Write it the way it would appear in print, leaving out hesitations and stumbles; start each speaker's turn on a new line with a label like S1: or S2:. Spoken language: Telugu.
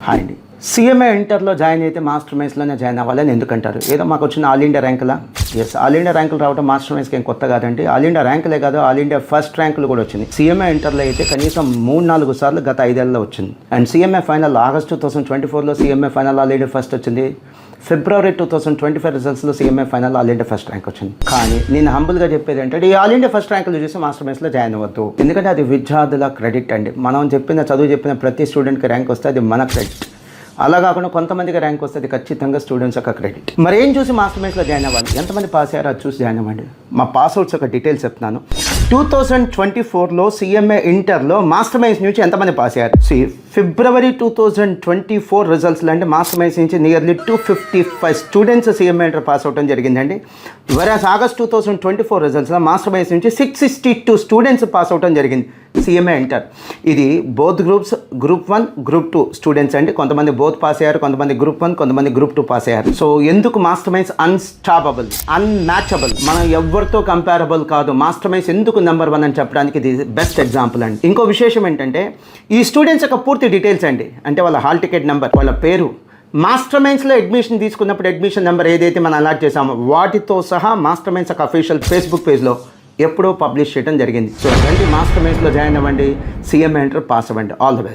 S1: హాయ్ అండి. సీఎంఏ ఇంటర్లో జాయిన్ అయితే మాస్టర్ మైన్స్లోనే జాయిన్ అవ్వాలని ఎందుకంటారు? ఏదో మాకు వచ్చిన ఆల్ ఇండియా ర్యాంకులా? ఎస్, ఆల్ ఇండియా ర్యాంకులు రావడం మాస్టర్ మైన్స్కి ఏం కొత్త కాదండి. ఆల్ ఇండియా ర్యాంకులే కాదు, ఆల్ ఇండియా ఫస్ట్ ర్యాంకులు కూడా వచ్చింది. సీఎంఏ ఇంటర్లో అయితే కనీసం 3-4 సార్లు గత 5 ఏళ్ళలో వచ్చింది. అండ్ సీఎంఏ ఫైనల్ ఆగస్ట్ 2024లో CMA final all India first వచ్చింది. ఫిబ్రవరి 2025 రిజల్ట్స్లో CMA final all India first rank వచ్చింది. కానీ నేను హంబుల్గా చెప్పేది ఏంటంటే, ఈ ఆల్ ఇండియా ఫస్ట్ ర్యాంకులు చూసి మాస్టర్ మైన్స్లో జాయిన్ అవ్వద్దు. ఎందుకంటే అది విద్యార్థుల క్రెడిట్ అండి. మనం చదువు చెప్పిన ప్రతి స్టూడెంట్కి ర్యాంక్ వస్తే అది మన క్రెడిట్. అలా కాకుండా కొంతమందికి ర్యాంక్ వస్తే అది ఖచ్చితంగా స్టూడెంట్స్ యొక్క క్రెడిట్. మరి ఏం చూసి మాస్టర్ మైన్స్లో జాయిన్ అవ్వాలి? ఎంతమంది పాస్ అయ్యారో అది చూసి జాయిన్ అవ్వండి. మా పాస్అవుట్స్ యొక్క డీటెయిల్స్ చెప్తున్నాను. 2024లో సీఎంఏ ఇంటర్లో మాస్టర్ మైన్స్ నుంచి ఎంతమంది పాస్ అయ్యారు? ఫిబ్రవరి 2024 రిజల్ట్స్లో అంటే మాస్టర్ మైన్స్ నుంచి నియర్లీ 255 స్టూడెంట్స్ సీఎంఏ ఇంటర్ పాస్ అవడం జరిగిందండి. వెరాస్ ఆగస్ట్ 2024 రిజల్ట్స్లో మాస్టర్ మైన్స్ నుంచి 662 స్టూడెంట్స్ పాస్ అవడం జరిగింది సీఎంఏ ఇంటర్. ఇది both groups, group 1, group 2 students అండి. కొంతమంది బోత్ పాస్ అయ్యారు, కొంతమంది గ్రూప్ 1, కొంతమంది గ్రూప్ 2 పాస్ అయ్యారు. సో ఎందుకు మాస్టర్ మైన్స్ అన్స్టాపబుల్, అన్మ్యాచబుల్, మనం ఎవరితో కంపారబుల్ కాదు, మాస్టర్ మైన్స్ ఎందుకు నెంబర్ 1 అని చెప్పడానికి ఇది బెస్ట్ ఎగ్జాంపుల్ అండి. ఇంకో విశేషం ఏంటంటే, ఈ స్టూడెంట్స్ యొక్క పూర్తి డీటెయిల్స్ అండి. అంటే వాళ్ళ హాల్ టికెట్ నెంబర్, వాళ్ళ పేరు, మాస్టర్ మైన్స్లో అడ్మిషన్ తీసుకున్నప్పుడు అడ్మిషన్ నెంబర్ ఏదైతే మనం అలాట్ చేసామో వాటితో సహా మాస్టర్ మైన్స్ యొక్క అఫీషియల్ ఫేస్బుక్ పేజ్లో ఎప్పుడో పబ్లిష్ చేయడం జరిగింది. సో రండి, మాస్టర్ మైన్స్లో జాయిన్ అవ్వండి, సీఎంఏ ఇంటర్ పాస్ అవ్వండి. All the best.